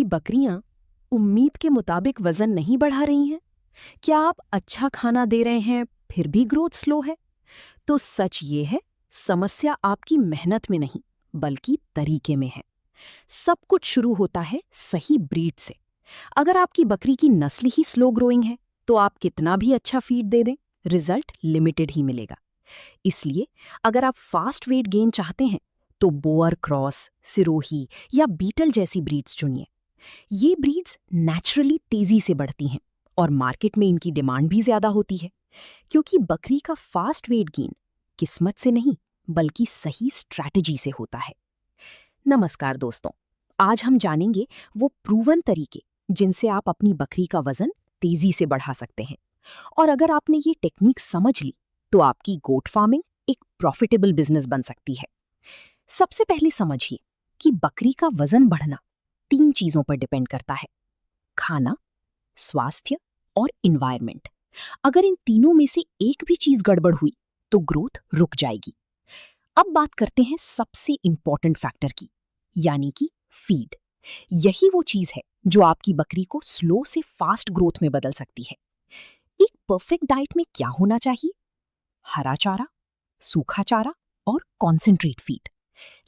बकरियां उम्मीद के मुताबिक वजन नहीं बढ़ा रही हैं? क्या आप अच्छा खाना दे रहे हैं फिर भी ग्रोथ स्लो है? तो सच ये है, समस्या आपकी मेहनत में नहीं बल्कि तरीके में है। सब कुछ शुरू होता है सही ब्रीड से। अगर आपकी बकरी की नस्ल ही स्लो ग्रोइंग है तो आप कितना भी अच्छा फीड दे दें, रिजल्ट लिमिटेड ही मिलेगा। इसलिए अगर आप फास्ट वेट गेन चाहते हैं तो बोअर क्रॉस, सिरोही या बीटल जैसी ब्रीड्स चुनिए। ये ब्रीड्स नेचुरली तेजी से बढ़ती हैं और मार्केट में इनकी डिमांड भी ज्यादा होती है, क्योंकि बकरी का फास्ट वेट गेन किस्मत से नहीं बल्कि सही स्ट्रैटेजी से होता है। नमस्कार दोस्तों, आज हम जानेंगे वो प्रूवन तरीके जिनसे आप अपनी बकरी का वजन तेजी से बढ़ा सकते हैं। और अगर आपने ये टेक्निक समझ ली तो आपकी गोट फार्मिंग एक प्रॉफिटेबल बिजनेस बन सकती है। सबसे पहले समझिए कि बकरी का वजन बढ़ना 3 चीजों पर डिपेंड करता है: खाना, स्वास्थ्य और इन्वायरमेंट। अगर इन तीनों में से एक भी चीज गड़बड़ हुई तो ग्रोथ रुक जाएगी। अब बात करते हैं सबसे इंपॉर्टेंट फैक्टर की, यानी कि फीड। यही वो चीज है जो आपकी बकरी को स्लो से फास्ट ग्रोथ में बदल सकती है। एक परफेक्ट डाइट में क्या होना चाहिए? हरा चारा, सूखा चारा और कॉन्सेंट्रेट फीड।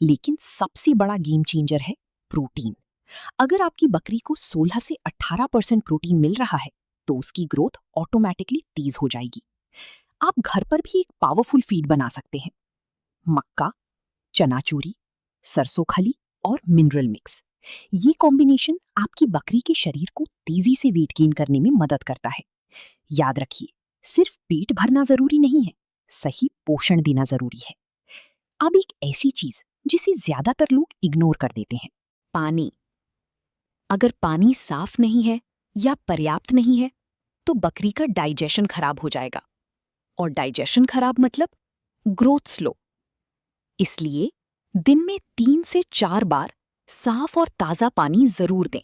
लेकिन सबसे बड़ा गेम चेंजर है प्रोटीन। अगर आपकी बकरी को 16 से 18% प्रोटीन मिल रहा है तो उसकी ग्रोथ ऑटोमेटिकली तेज हो जाएगी। आप घर पर भी एक पावरफुल फीड बना सकते हैं: मक्का, चनाचूरी, सरसों खली और मिनरल मिक्स। ये कॉम्बिनेशन आपकी बकरी के शरीर को तेजी से वेट गेन करने में मदद करता है। याद रखिए, सिर्फ पेट भरना जरूरी नहीं है, सही पोषण देना जरूरी है। अब एक ऐसी चीज जिसे ज्यादातर लोग इग्नोर कर देते हैं: पानी। अगर पानी साफ नहीं है या पर्याप्त नहीं है तो बकरी का डाइजेशन खराब हो जाएगा, और डाइजेशन खराब मतलब ग्रोथ स्लो। इसलिए दिन में 3 से 4 बार साफ और ताजा पानी जरूर दें।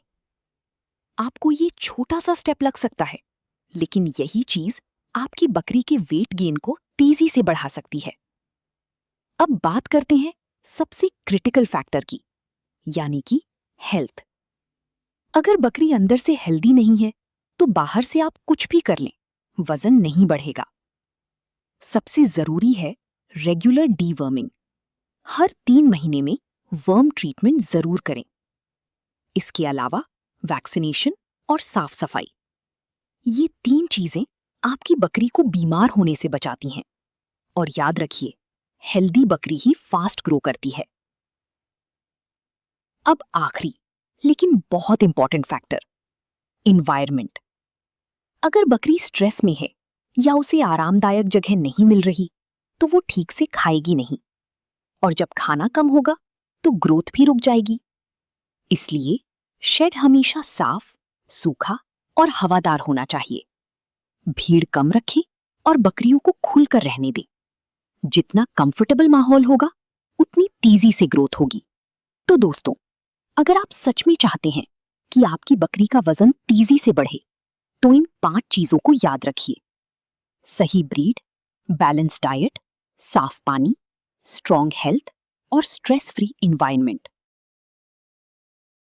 आपको ये छोटा सा स्टेप लग सकता है, लेकिन यही चीज आपकी बकरी के वेट गेन को तेजी से बढ़ा सकती है। अब बात करते हैं सबसे क्रिटिकल फैक्टर की, यानी कि हेल्थ। अगर बकरी अंदर से हेल्दी नहीं है तो बाहर से आप कुछ भी कर लें, वजन नहीं बढ़ेगा। सबसे जरूरी है रेगुलर डीवर्मिंग। हर 3 महीने में वर्म ट्रीटमेंट जरूर करें। इसके अलावा वैक्सीनेशन और साफ सफाई। ये 3 चीजें आपकी बकरी को बीमार होने से बचाती हैं। और याद रखिए, हेल्दी बकरी ही फास्ट ग्रो करती है। अब आखिरी लेकिन बहुत इंपॉर्टेंट फैक्टर, इन्वायरमेंट। अगर बकरी स्ट्रेस में है या उसे आरामदायक जगह नहीं मिल रही तो वो ठीक से खाएगी नहीं, और जब खाना कम होगा तो ग्रोथ भी रुक जाएगी। इसलिए शेड हमेशा साफ, सूखा और हवादार होना चाहिए। भीड़ कम रखें और बकरियों को खुलकर रहने दें। जितना कंफर्टेबल माहौल होगा उतनी तेजी से ग्रोथ होगी। तो दोस्तों, अगर आप सच में चाहते हैं कि आपकी बकरी का वजन तेजी से बढ़े तो इन 5 चीजों को याद रखिए: सही ब्रीड, बैलेंस डाइट, साफ पानी, स्ट्रॉन्ग हेल्थ और स्ट्रेस फ्री इन्वायरमेंट।